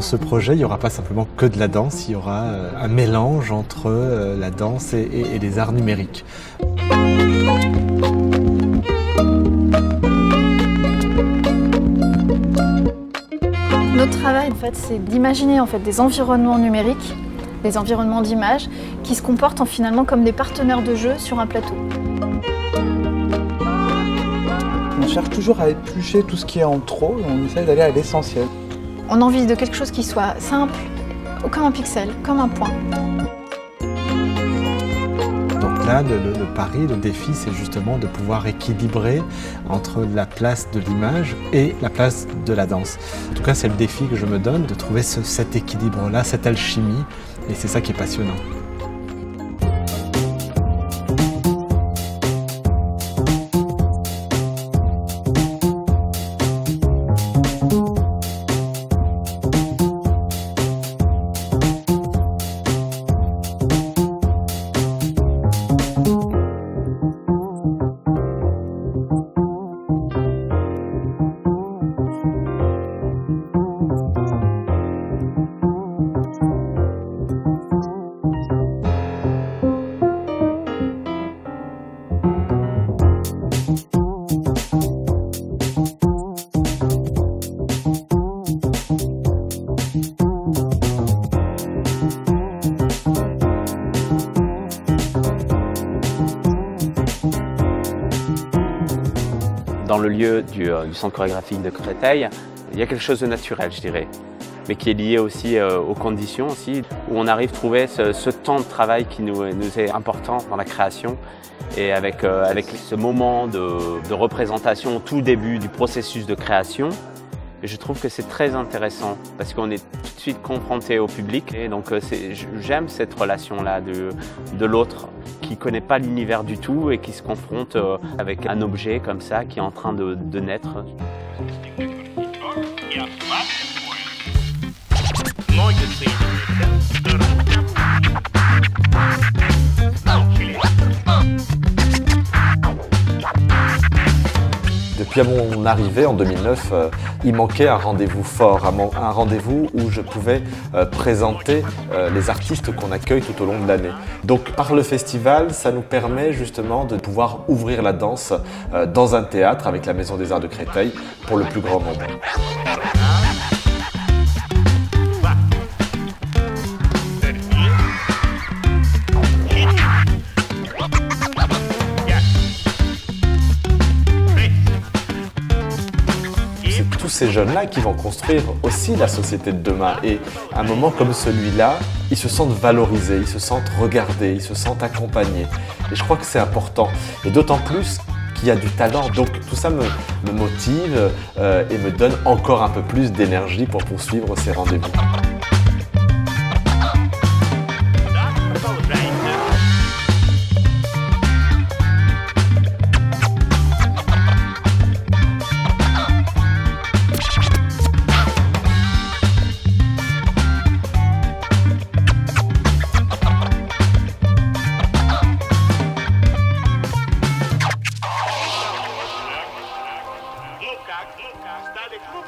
ce projet, il n'y aura pas simplement que de la danse, il y aura un mélange entre la danse et les arts numériques. Notre travail, en fait, c'est d'imaginer des environnements numériques, des environnements d'image, qui se comportent finalement comme des partenaires de jeu sur un plateau. On cherche toujours à éplucher tout ce qui est en trop et on essaie d'aller à l'essentiel. On a envie de quelque chose qui soit simple, comme un pixel, comme un point. Donc là, le pari, le défi, c'est justement de pouvoir équilibrer entre la place de l'image et la place de la danse. En tout cas, c'est le défi que je me donne, de trouver cet équilibre-là, cette alchimie, et c'est ça qui est passionnant. Dans le lieu du centre chorégraphique de Créteil, il y a quelque chose de naturel, je dirais, mais qui est lié aussi aux conditions aussi, où on arrive à trouver ce temps de travail qui nous est important dans la création, et avec ce moment de représentation au tout début du processus de création. Je trouve que c'est très intéressant parce qu'on est tout de suite confronté au public, et donc j'aime cette relation-là de l'autre qui ne connaît pas l'univers du tout et qui se confronte avec un objet comme ça qui est en train de naître. Depuis mon arrivée en 2009, il manquait un rendez-vous fort, un rendez-vous où je pouvais présenter les artistes qu'on accueille tout au long de l'année. Donc par le festival, ça nous permet justement de pouvoir ouvrir la danse dans un théâtre avec la Maison des Arts de Créteil pour le plus grand nombre. Ces jeunes-là qui vont construire aussi la société de demain, et à un moment comme celui-là, ils se sentent valorisés, ils se sentent regardés, ils se sentent accompagnés, et je crois que c'est important, et d'autant plus qu'il y a du talent, donc tout ça me motive et me donne encore un peu plus d'énergie pour poursuivre ces rendez-vous. Lucas, sta de club,